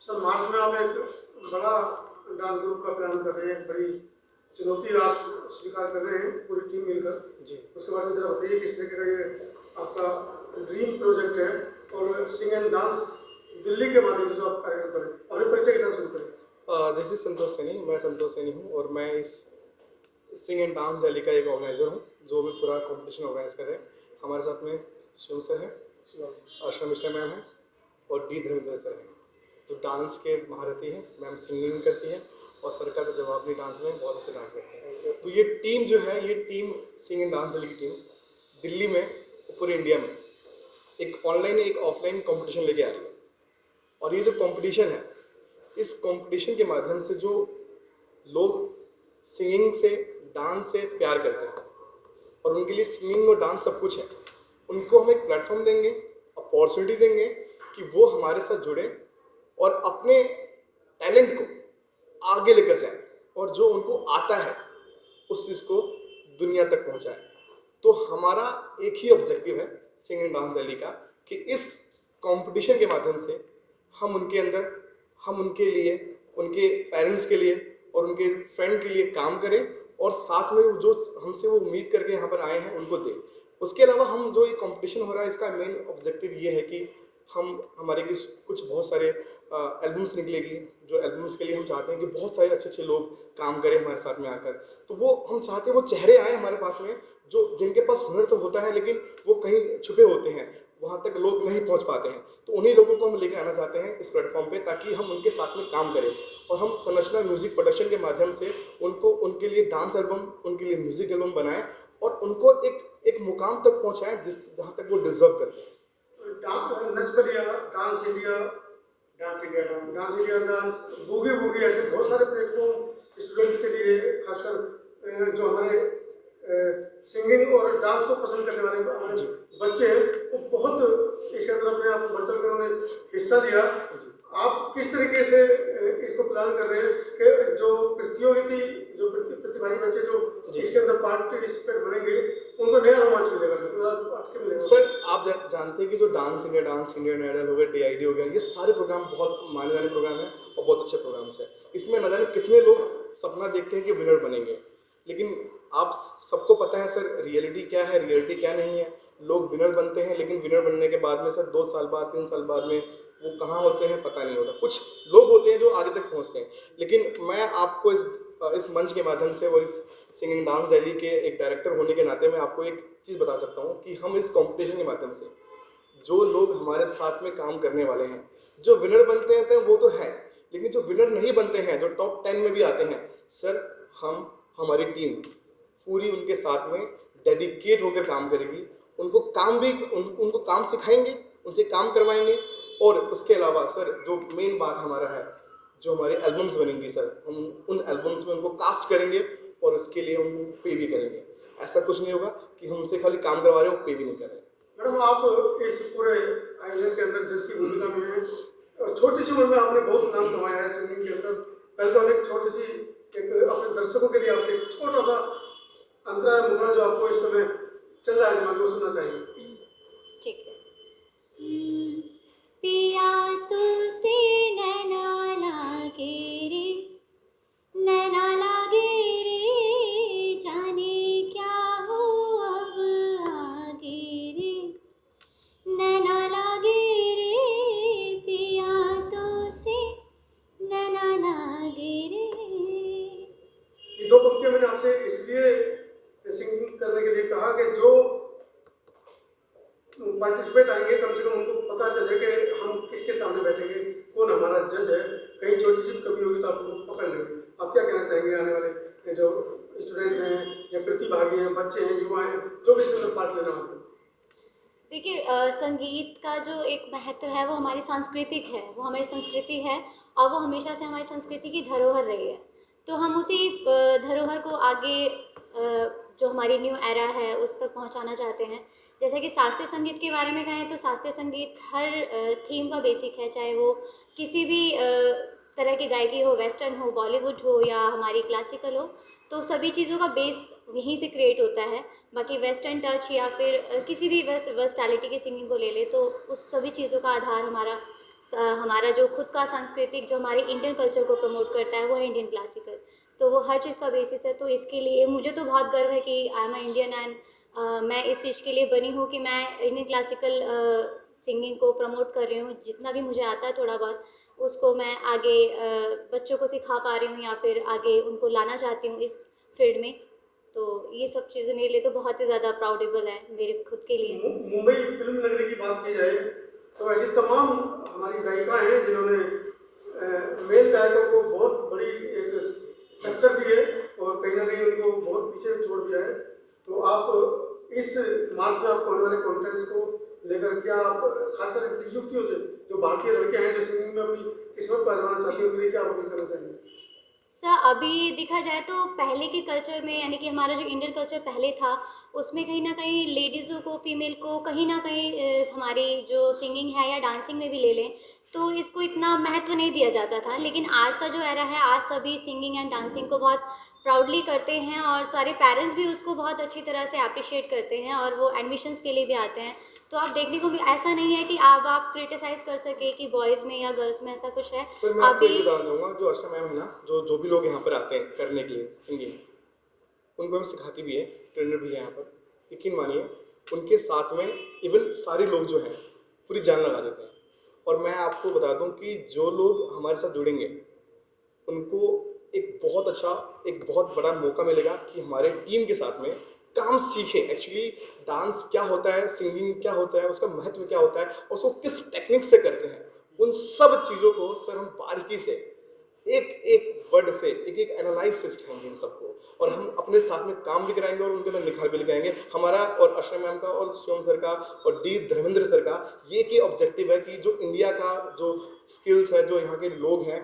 Sir March में आप एक बड़ा डांस ग्रुप का प्लान कर रहे हैं, बड़ी चुनौती आप स्वीकार कर रहे हैं पूरी टीम मिलकर जी। उसके बारे में जरा बताइए किस तरीके का ये आपका ड्रीम प्रोजेक्ट है और सिंग एंड डांस दिल्ली के माध्यम से आप कार्यक्रम करें। अपने परिचय के साथ शुरू करें। दिस इज संतोष सैनी, मैं संतोष सैनी हूँ और मैं इस सिंग एंड डांस दिल्ली का एक ऑर्गेनाइज़र हूँ जो भी पूरा कंपटीशन ऑर्गेनाइज कर रहे हैं। हमारे साथ में शिव सर हैं, अर्चना मिश्रा मैम हैं और डी धर्मेंद्र सर हैं जो डांस के महारथी हैं। मैम सिंगिंग करती हैं और सर का जवाब नहीं डांस में बहुत अच्छे डांस करते हैं। तो ये टीम जो है, ये team sing and dance Delhi की टीम दिल्ली में पूरे इंडिया में एक ऑनलाइन एक ऑफलाइन कंपटीशन लेके आ रही है। और ये जो कंपटीशन है, इस कंपटीशन के माध्यम से जो लोग सिंगिंग से डांस से प्यार करते हैं और उनके लिए सिंगिंग और डांस सब कुछ है, उनको हम एक प्लेटफॉर्म देंगे, अपॉर्चुनिटी देंगे कि वो हमारे साथ जुड़े और अपने टैलेंट को आगे लेकर जाएं और जो उनको आता है उस चीज़ को दुनिया तक पहुंचाएं। तो हमारा एक ही ऑब्जेक्टिव है सिंग एंड डांस दिल्ली का कि इस कंपटीशन के माध्यम से हम उनके अंदर, हम उनके लिए, उनके पेरेंट्स के लिए और उनके फ्रेंड के लिए काम करें और साथ में जो हमसे वो उम्मीद करके यहाँ पर आए हैं उनको दें। उसके अलावा हम जो ये कंपटीशन हो रहा है इसका मेन ऑब्जेक्टिव ये है कि हम हमारे कुछ बहुत सारे एल्बम्स निकलेगी, जो एल्बम्स के लिए हम चाहते हैं कि बहुत सारे अच्छे अच्छे लोग काम करें हमारे साथ में आकर। तो वो हम चाहते हैं वो चेहरे आए हमारे पास में जो जिनके पास हुनर तो होता है लेकिन वो कहीं छुपे होते हैं, वहाँ तक लोग नहीं पहुँच पाते हैं। तो उन्हीं लोगों को हम लेकर आना चाहते हैं इस प्लेटफॉर्म पे ताकि हम उनके साथ में काम करें और हम संरचना म्यूजिक प्रोडक्शन के माध्यम से उनको उनके लिए डांस एल्बम, उनके लिए म्यूजिक एल्बम बनाएं और उनको एक मुकाम तक पहुँचाएं जहाँ तक वो डिजर्व करते हैं। Dance India, dance India, dance India, dance India, dance boogie boogie, ऐसे बहुत सारे प्लेटफॉर्म स्टूडेंट्स के लिए, खासकर जो हमारे सिंगिंग और डांस को पसंद करने वाले हमारे बच्चे हैं, वो बहुत इसके अंदर अपने आप बढ़ चढ़ कर उन्होंने हिस्सा दिया। आप किस तरीके से इसको प्लान कर रहे हैं कि जो प्रतियोगिता, जो प्रतिभागी बच्चे जो इसके अंदर पार्टिसिपेट बनेंगे उनको नया रोमांच मिलेगा? सर आप जानते हैं कि जो dance India, dance Indian idol हो गया, DID हो गया, ये सारे प्रोग्राम बहुत माने जाने प्रोग्राम है और बहुत अच्छे प्रोग्राम्स हैं। इसमें न जाने कितने लोग सपना देखते हैं कि विनर बनेंगे, लेकिन आप सबको पता है सर रियलिटी क्या है, रियलिटी क्या नहीं है। लोग विनर बनते हैं लेकिन विनर बनने के बाद में सर 2 साल बाद, 3 साल बाद में वो कहाँ होते हैं पता नहीं होता। कुछ लोग होते हैं जो आगे तक पहुँचते हैं। लेकिन मैं आपको इस मंच के माध्यम से और इस सिंगिंग डांस दिल्ली के एक डायरेक्टर होने के नाते मैं आपको एक चीज़ बता सकता हूँ कि हम इस कंपटीशन के माध्यम से जो लोग हमारे साथ में काम करने वाले हैं, जो विनर बनते हैं वो तो है, लेकिन जो विनर नहीं बनते हैं, जो टॉप 10 में भी आते हैं, सर हमारी टीम पूरी उनके साथ में डेडिकेट होकर काम करेगी। उनको उनको काम सिखाएंगे, उनसे काम करवाएंगे और उसके अलावा सर जो मेन बात हमारा है, जो हमारे एल्बम्स बनेंगी सर, हम उन एल्बम्स में उनको कास्ट करेंगे और इसके लिए हम पे भी करेंगे। ऐसा कुछ नहीं होगा कि हम उनसे खाली काम करवा रहे हो, पे भी नहीं कर रहे। मैडम आप इस पूरे आयोजन के अंदर जिसकी भूमिका में है, छोटी सी उम्र में आपने बहुत नाम कमाया है सिंगिंग के अंदर। पहले तो एक छोटी सी एक अपने दर्शकों के लिए आपसे एक छोटा सा अंतराय मुखड़ा जो आपको इस समय चल रहा है दिमाग में, सुनना चाहिए। ठीक है। पिया तुझसे नैना लागे रे, नैना लागे रे, जाने क्या हो अब आगे रे, नैना लागे रे, पिया तुझसे नैना लागे रे। ये 2 पंक्तियां मैंने आपसे इसलिए सिंगिंग करने के लिए कहा कि जो पार्टिसिपेट आएंगे कम से कम उनको पता चले कि हम किसके सामने बैठेंगे, कौन हमारा जज है। कहीं छोटी सी कमी होगी तो आप उनको पकड़ लेंगे। आप क्या कहना चाहेंगे आने वाले जो स्टूडेंट हैं या प्रतिभागी हैं, बच्चे हैं, युवा हैं, जो भी इसके अंदर पार्ट लेना होते हैं? देखिए, संगीत का जो एक महत्व है वो हमारी सांस्कृतिक है, वो हमारी संस्कृति है और वो हमेशा से हमारी संस्कृति की धरोहर रही है। तो हम उसी धरोहर को आगे जो हमारी न्यू एरा है उस तक पहुंचाना चाहते हैं। जैसे कि शास्त्रीय संगीत के बारे में कहें तो शास्त्रीय संगीत हर थीम का बेसिक है, चाहे वो किसी भी तरह की गायकी हो, वेस्टर्न हो, बॉलीवुड हो या हमारी क्लासिकल हो, तो सभी चीज़ों का बेस यहीं से क्रिएट होता है। बाकी वेस्टर्न टच या फिर किसी भी वर्सटैलिटी की सिंगिंग को ले ले तो उस सभी चीज़ों का आधार हमारा हमारा जो खुद का सांस्कृतिक जो हमारे इंडियन कल्चर को प्रमोट करता है वो है इंडियन क्लासिकल। तो वो हर चीज़ का बेसिस है। तो इसके लिए मुझे तो बहुत गर्व है कि I am a Indian and मैं इस चीज़ के लिए बनी हूँ कि मैं इंडियन क्लासिकल सिंगिंग को प्रमोट कर रही हूँ। जितना भी मुझे आता है थोड़ा बहुत उसको मैं आगे बच्चों को सिखा पा रही हूँ या फिर आगे उनको लाना चाहती हूँ इस फील्ड में। तो ये सब चीज़ें मेरे लिए तो बहुत ही ज़्यादा प्राउडेबल है मेरे खुद के लिए। मुंबई फिल्म नगरी की बात की जाए तो ऐसी तमाम हमारी गायिका हैं जिन्होंने मेल गायकों को बहुत बड़ी एक टक्कर दी है और कहीं ना कहीं उनको बहुत पीछे छोड़ दिया है। तो आप इस मार्च में आपको होने वाले कॉन्फ्रेंस को लेकर क्या आप खासकर युवतियों से जो भारतीय लड़के हैं जो सिंगिंग में अपनी किस्मत आजमाना चाहते हैं उनके लिए क्या अपील करना चाहेंगे? सर अभी देखा जाए तो पहले के कल्चर में यानी कि हमारा जो इंडियन कल्चर पहले था उसमें कहीं ना कहीं लेडीज़ों को फीमेल को कहीं ना कहीं हमारी जो सिंगिंग है या डांसिंग में भी ले लें तो इसको इतना महत्व नहीं दिया जाता था। लेकिन आज का जो एरा है आज सभी सिंगिंग एंड डांसिंग को बहुत प्राउडली करते हैं और सारे पेरेंट्स भी उसको बहुत अच्छी तरह से अप्रिशिएट करते हैं और वो एडमिशन्स के लिए भी आते हैं। तो आप देखने को भी ऐसा नहीं है कि अब आप क्रिटिसाइज़ कर सके कि बॉयज़ में या गर्ल्स में ऐसा कुछ है। सर मैं आपको अभी एक उदाहरण दूंगा, जो अर्चना मैम है ना, जो भी लोग यहाँ पर आते हैं करने के लिए सिंगिंग, उनको हम सिखाती भी है, ट्रेनर भी है यहाँ पर। यकीन मानिए उनके साथ में इवन सारे लोग जो हैं पूरी जान लगा देते हैं। और मैं आपको बता दूं कि जो लोग हमारे साथ जुड़ेंगे उनको एक बहुत अच्छा, एक बहुत बड़ा मौका मिलेगा कि हमारे टीम के साथ में काम सीखें। एक्चुअली डांस क्या होता है, सिंगिंग क्या होता है, उसका महत्व क्या होता है और उसको किस टेक्निक से करते हैं, उन सब चीज़ों को सर हम बारीकी से एक एक वर्ड से एक एक एनालाइज से सिखाएंगे इन सबको। और हम अपने साथ में काम भी कराएंगे और उनके अंदर निखार भी लगाएंगे। हमारा और अर्चना मैम का और शिवम सर का और डी धर्मेंद्र सर का ये की ऑब्जेक्टिव है कि जो इंडिया का जो स्किल्स है, जो यहाँ के लोग हैं,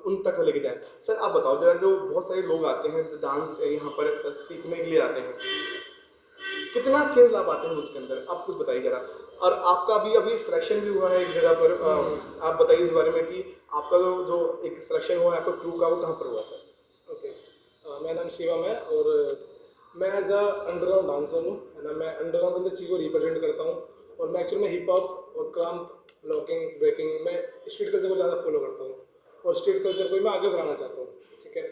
उन तक लेके जाएं। सर आप बताओ जरा, जो बहुत सारे लोग आते हैं जो डांस यहाँ पर सीखने के लिए आते हैं, कितना चेंज ला पाते हैं उसके अंदर, आप कुछ बताइए जरा। और आपका भी अभी सिलेक्शन भी हुआ है एक जगह पर, आप बताइए इस बारे में कि आपका जो एक सिलेक्शन हुआ है आपका क्रू का, वो कहाँ पर हुआ सर? ओके, मेरा नाम शिवम है और मैं एज अ अंडरग्राउंड डांसर हूँ, है ना। मैं अंडरग्राउंड के अंदर चीज़ को रिप्रेजेंट करता हूँ और मैं एक्चुअली में हिप हॉप और क्रम्प, लॉकिंग, ब्रेकिंग, मैं स्ट्रीट कल्चर को ज़्यादा फॉलो करता हूँ और स्ट्रीट कल्चर को मैं आगे बढ़ाना चाहता हूँ, ठीक है।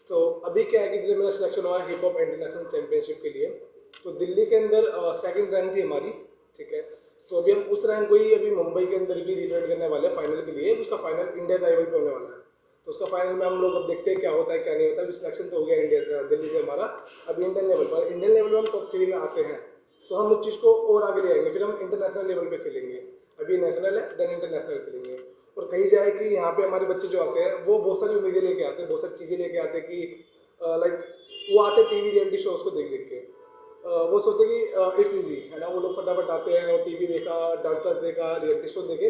तो अभी क्या है कि जब मेरा सिलेक्शन हुआ है हिप हॉप इंटरनेशनल चैम्पियनशिप के लिए, तो दिल्ली के अंदर सेकंड रैंक थी हमारी, ठीक है। तो अभी हम उस रैंक को ही अभी मुंबई के अंदर भी रिप्रेजेंट करने वाले हैं फाइनल के लिए। उसका फाइनल इंडियन लेवल पे होने वाला है, तो उसका फाइनल में हम लोग अब देखते हैं क्या होता है क्या नहीं होता है। अभी सिलेक्शन तो हो गया इंडिया दिल्ली से हमारा, अभी इंडियन लेवल पर, इंडियन लेवल में हम टॉप 3 में आते हैं तो हम उस चीज़ को और आगे ले आएंगे, फिर हम इंटरनेशनल लेवल पे खेलेंगे। अभी नेशनल है देन इंटरनेशनल खेलेंगे। और कही जाए कि यहाँ पे हमारे बच्चे जो आते हैं वो बहुत सारी उम्मीदें लेके आते हैं, बहुत सारी चीज़ें लेके आते हैं कि लाइक वो आते टीवी रियलिटी शोज को देख देख के, वो सोचते कि इट्स इजी, है ना। वो लोग फटाफट आते हैं और टीवी देखा, डांस क्लास देखा, रियलिटी शो देखे,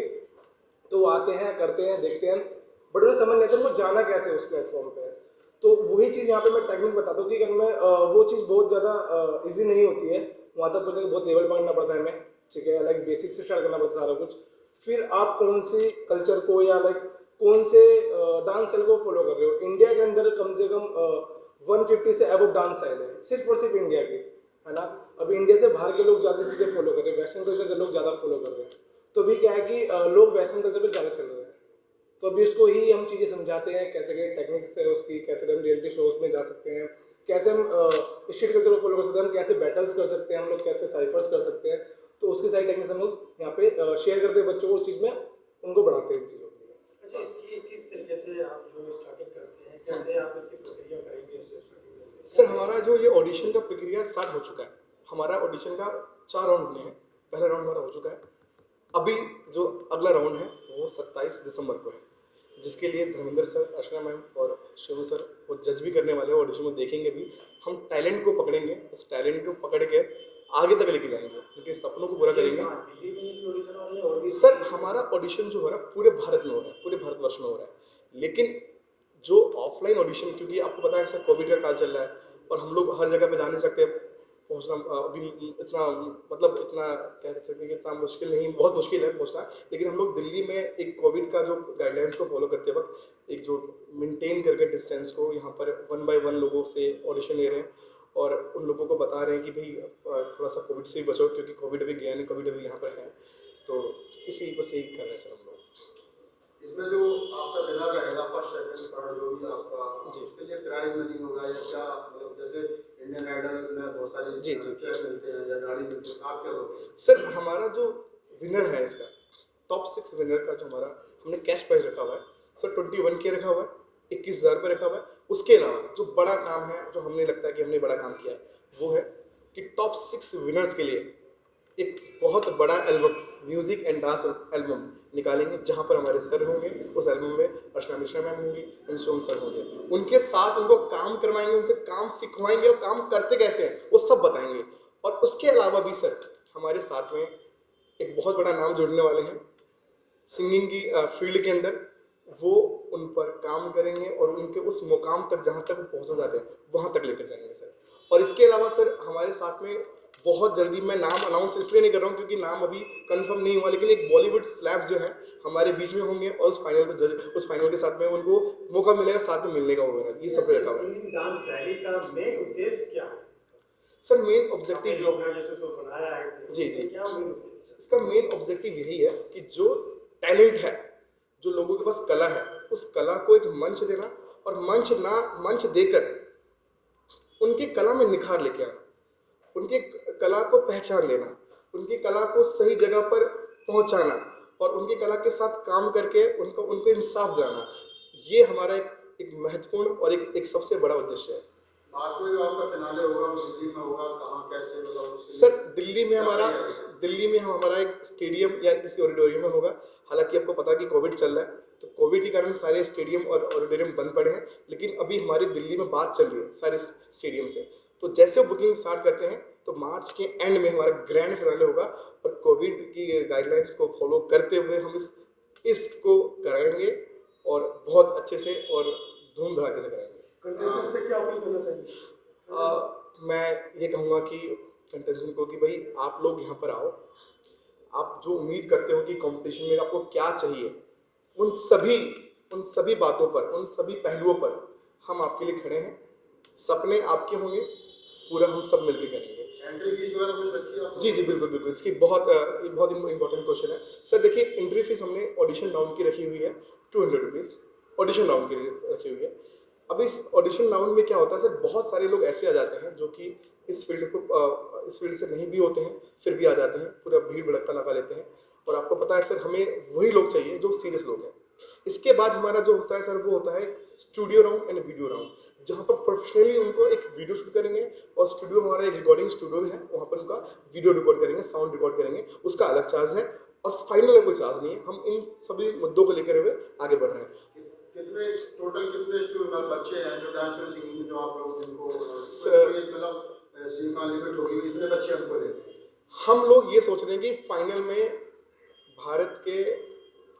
तो वो आते हैं, करते हैं, देखते हैं, बट उन्हें समझ नहीं आता उनको जाना कैसे उस प्लेटफॉर्म पे। तो वही चीज़ यहाँ पे मैं टेक्निक बताता हूँ कि अगर मैं वो चीज़ बहुत ज़्यादा ईजी नहीं होती है, वहाँ तक पहुँचने के बहुत लेवल पकड़ना पड़ता है हमें, ठीक है। लाइक बेसिक से स्टार्ट करना पड़ता है सारा कुछ, फिर आप कौन सी कल्चर को या लाइक कौन से डांस स्टाइल को फॉलो कर रहे हो। इंडिया के अंदर कम से कम 150 से अबव डांस स्टाइल है, सिर्फ और सिर्फ इंडिया की, है ना। अब इंडिया से बाहर के लोग ज़्यादा चीज़ें फॉलो कर रहे हैं, वेस्टर्न कल्चर के लोग ज़्यादा फॉलो कर रहे हैं। तो अभी क्या है कि लोग वेस्टर्न कल्चर पे ज़्यादा चल रहे हैं, तो अभी उसको ही हम चीज़ें समझाते हैं कैसे कैसे टेक्निक्स है उसकी, कैसे हम रियलिटी शोज में जा सकते हैं, कैसे हम स्ट्रीट कल्चर को फॉलो कर सकते हैं, हम कैसे बैटल्स कर सकते हैं, हम लोग कैसे साइफर्स कर सकते हैं। तो उसकी सारी टेक्निक्स हम लोग यहाँ पे शेयर करते हैं बच्चों को, उस चीज़ में उनको बढ़ाते हैं इन चीज़ों को। अच्छा, इसकी किस तरीके से आप जो स्टार्टिंग करते हैं, कैसे आप इसकी प्रक्रिया करेंगे? सर हमारा जो ये ऑडिशन का प्रक्रिया स्टार्ट हो चुका है। हमारा ऑडिशन का 4 राउंड होने हैं, पहला राउंड हमारा हो चुका है। अभी जो अगला राउंड है वो 27 दिसंबर को है, जिसके लिए धर्मेंद्र सर, अर्चना मैम और शिव सर वो जज भी करने वाले हैं। ऑडिशन में देखेंगे भी, हम टैलेंट को पकड़ेंगे, उस टैलेंट को पकड़ के आगे तक लेके जाएंगे, उनके सपनों को पूरा करेंगे। सर हमारा ऑडिशन जो हो रहा है पूरे भारत में हो रहा है, पूरे भारतवर्ष में हो रहा है। लेकिन जो ऑफलाइन ऑडिशन, क्योंकि आपको पता है सर कोविड का काल चल रहा है और हम लोग हर जगह पे जा नहीं सकते, पहुंचना अभी इतना मतलब इतना कह सकते हैं कि इतना मुश्किल नहीं, बहुत मुश्किल है पहुंचना। लेकिन हम लोग दिल्ली में एक कोविड का जो गाइडलाइंस को फॉलो करते वक्त एक जो मेंटेन करके डिस्टेंस को, यहाँ पर 1 by 1 लोगों से ऑडिशन ले रहे हैं और उन लोगों को बता रहे हैं कि भाई थोड़ा सा कोविड से भी बचो, क्योंकि कोविड अभी गया नहीं, कोविड अभी यहाँ पर है। तो इसी बस यही कर रहे हैं सर हम लोग। इसमें जो आपका विनर रहेगा फर्स्ट सेकंड थर्ड जो भी आपका उसके लिए प्राइज मनी होगा या क्या, मतलब जैसे इंडियन आइडल में बहुत सारी चेयर मिलते हैं या गाड़ी मिलती है, आप क्या करोगे? सर हमारा जो विनर है इसका टॉप 6 विनर का जो हमारा हमने कैश प्राइज रखा हुआ है सर 21K रखा हुआ है, 21,000 रुपये रखा हुआ है। उसके अलावा जो बड़ा काम है, जो हमने लगता है कि हमने बड़ा काम किया है, वो है कि टॉप 6 विनर्स के लिए एक बहुत बड़ा album, music and dance album निकालेंगे, जहाँ पर हमारे सर होंगे। उस एल्बम में अर्चना मिश्रा मैम होंगी, इंशोम सर होंगे। उनके साथ उनको काम करवाएंगे, उनसे काम सिखवाएंगे और काम करते कैसे हैं वो सब बताएंगे। और उसके अलावा भी सर हमारे साथ में एक बहुत बड़ा नाम जुड़ने वाले हैं सिंगिंग की फील्ड के अंदर। वो उन पर काम करेंगे और उनके उस मुकाम तक जहाँ तक वो पहुँचना चाहते हैं वहाँ तक लेकर जाएंगे सर। और इसके अलावा सर हमारे साथ में बहुत जल्दी, मैं नाम अनाउंस इसलिए नहीं कर रहा हूँ क्योंकि नाम अभी कंफर्म नहीं हुआ, लेकिन एक बॉलीवुड स्लैब्स जो है हमारे बीच में होंगे और उस फाइनल के साथ में उनको मौका मिलेगा साथ में मिलने का होगा। ये सब रखा हुआ है। सिंगिंग डांस रैली का मेन उद्देश्य क्या है? सर मेन ऑब्जेक्टिव जो ऑर्गेनाइजेशन को बनाया है, जी जी, क्या मेन उद्देश्य? इसका मेन ऑब्जेक्टिव यही है कि जो टैलेंट है, जो लोगों के पास कला है, उस कला को एक मंच देना और मंच देकर उनकी कला में निखार लेके आना, उनकी कला को पहचान देना, उनकी कला को सही जगह पर पहुंचाना और उनकी कला के साथ काम करके उनको इंसाफ दिलाना। ये हमारा एक महत्वपूर्ण और एक सबसे बड़ा उद्देश्य है। बाद में जो आपका फिनाले होगा वो दिल्ली में होगा, कहाँ कैसे, मतलब सर दिल्ली में हमारा एक स्टेडियम या किसी ऑडिटोरियम में होगा। हालांकि आपको पता है कि कोविड चल रहा है, तो कोविड के कारण सारे स्टेडियम और ऑडिटोरियम बंद पड़े हैं, लेकिन अभी हमारी दिल्ली में बात चल रही है सारे स्टेडियम से। तो जैसे बुकिंग स्टार्ट करते हैं तो मार्च के एंड में हमारा ग्रैंड फिनाले होगा और कोविड की गाइडलाइंस को फॉलो करते हुए हम इसको कराएंगे और बहुत अच्छे से और धूम धड़ाके से कराएंगे। कंटेंट से क्या अपील करना चाहिए? मैं ये कहूँगा कि कंटेस्टेंट को कि भाई आप लोग यहाँ पर आओ, आप जो उम्मीद करते हो कि कंपटीशन में आपको क्या चाहिए, उन सभी बातों पर, उन सभी पहलुओं पर हम आपके लिए खड़े हैं। सपने आपके होंगे, पूरा हम सब मिलकर करेंगे। एंट्री फीस वगैरह कुछ रखी है आपने? जी बिल्कुल, इसकी बहुत इंपॉर्टेंट क्वेश्चन है सर। देखिए एंट्री फीस हमने ऑडिशन राउंड की रखी हुई है 200 रुपीज़ ऑडिशन राउंड की रखी हुई है। अब इस ऑडिशन राउंड में क्या होता है सर, बहुत सारे लोग ऐसे आ जाते हैं जो कि इस फील्ड से नहीं भी होते हैं, फिर भी आ जाते हैं, पूरा भीड़ भड़क्का लगा लेते हैं। और आपको पता है सर, हमें वही लोग चाहिए जो सीरियस लोग हैं। इसके बाद हमारा जो होता है सर, वो होता है studio round and video round, जहाँ पर प्रोफेशनली उनको एक वीडियो शूट करेंगे और स्टूडियो हमारा एक रिकॉर्डिंग स्टूडियो है, वहाँ पर उनका वीडियो रिकॉर्ड करेंगे, साउंड रिकॉर्ड करेंगे, उसका अलग चार्ज है। और फाइनल कोई चार्ज नहीं है। हम इन सभी मुद्दों को लेकर हुए आगे बढ़ रहे हैं। कितने बच्चे हैं जो डांस में सिंगिंग जो आप लोग जिनको मतलब सीमा लिमिट होगी, इतने बच्चे हमको देते हैं? हम लोग ये सोच रहे हैं कि फाइनल में भारत के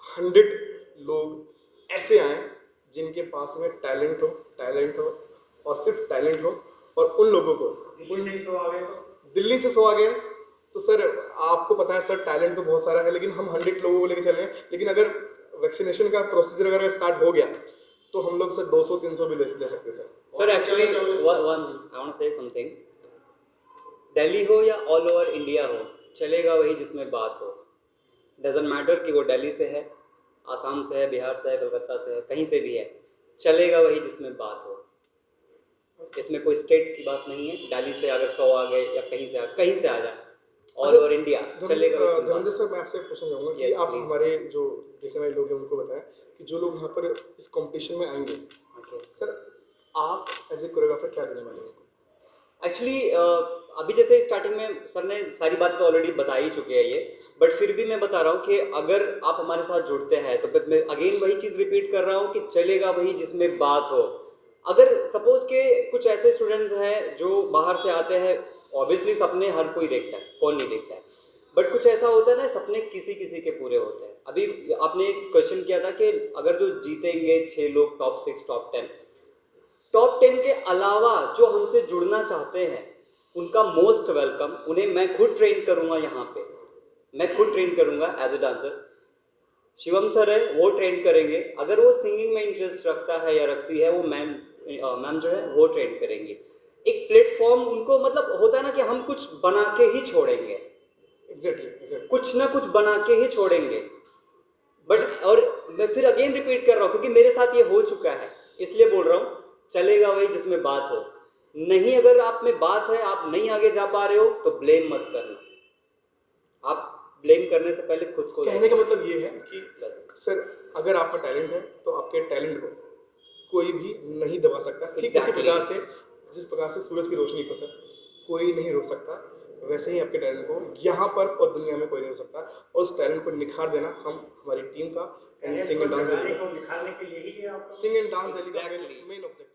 100 लोग ऐसे आए जिनके पास में टैलेंट हो और सिर्फ टैलेंट हो, और उन लोगों को दिल्ली से 100 आ गए तो सर आपको पता है सर, टैलेंट तो बहुत सारा है, लेकिन हम 100 लोगों को लेकर चल रहे हैं। लेकिन अगर वैक्सीनेशन का प्रोसीजर अगर स्टार्ट हो गया तो हम लोग सर 200-300 भी ले सकते हैं sir. Actually one I want to say something, Delhi हो या ऑल ओवर इंडिया हो, चलेगा वही जिसमें बात हो। डजंट मैटर कि वो दिल्ली से है, आसाम से है, बिहार से है, कलकत्ता से है, कहीं से भी है, चलेगा वही जिसमें बात हो। इसमें कोई स्टेट की बात नहीं है। दिल्ली से अगर 100 आ गए या कहीं से आ जाए, ऑल ओवर इंडिया चलेगा। धर्मेंद्र सर, मैं आपसे पूछना चाहूँगा कि आप हमारे जो देखने वाले लोग हैं उनको बताएं कि जो लोग यहाँ पर इस कंपटीशन में आएंगे, सर आप एज ए कोरियोग्राफर क्या देने वाले हैं? एक्चुअली अभी जैसे स्टार्टिंग में सर ने सारी बात तो ऑलरेडी बता ही चुके हैं ये, बट फिर भी मैं बता रहा हूँ कि अगर आप हमारे साथ जुड़ते हैं तो मैं अगेन वही चीज़ रिपीट कर रहा हूँ कि चलेगा वही जिसमें बात हो। अगर सपोज के कुछ ऐसे स्टूडेंट्स हैं जो बाहर से आते हैं, ऑब्वियसली सपने हर कोई देखता है, कौन नहीं देखता है, बट कुछ ऐसा होता है ना, सपने किसी किसी के पूरे होते हैं। अभी आपने एक क्वेश्चन किया था कि अगर जो जीतेंगे 6 लोग, टॉप 6 टॉप 10 के अलावा जो हमसे जुड़ना चाहते हैं उनका मोस्ट वेलकम। उन्हें मैं खुद ट्रेन करूंगा, यहाँ पे मैं खुद ट्रेन करूंगा as a dancer. Shivam sir है, वो ट्रेन करेंगे। अगर वो सिंगिंग में इंटरेस्ट रखता है या रखती है, वो मैम जो है वो ट्रेन करेंगी। एक प्लेटफॉर्म उनको, मतलब होता है ना कि हम कुछ बना के ही छोड़ेंगे, एग्जैक्टली कुछ ना कुछ बना के ही छोड़ेंगे। बट और मैं फिर अगेन रिपीट कर रहा हूँ क्योंकि मेरे साथ ये हो चुका है, इसलिए बोल रहा हूँ चलेगा वही जिसमें बात हो। नहीं, अगर आप में बात है, आप नहीं आगे जा पा रहे हो तो ब्लेम मत करना। आप ब्लेम करने से पहले खुद को कहने का मतलब ये है कि बस सर अगर आपका टैलेंट है तो आपके टैलेंट को कोई भी नहीं दबा सकता। ठीक इसी प्रकार से जिस प्रकार से सूरज की रोशनी पर सर कोई नहीं रोक सकता, वैसे ही आपके टैलेंट को यहाँ पर और दुनिया में कोई नहीं रोक सकता। और उस टैलेंट को निखार देना हम हमारी टीम का एंड सिंग एंड डांस को निखारने के लिए ही है आपका sing and dance Exactly. Main objective.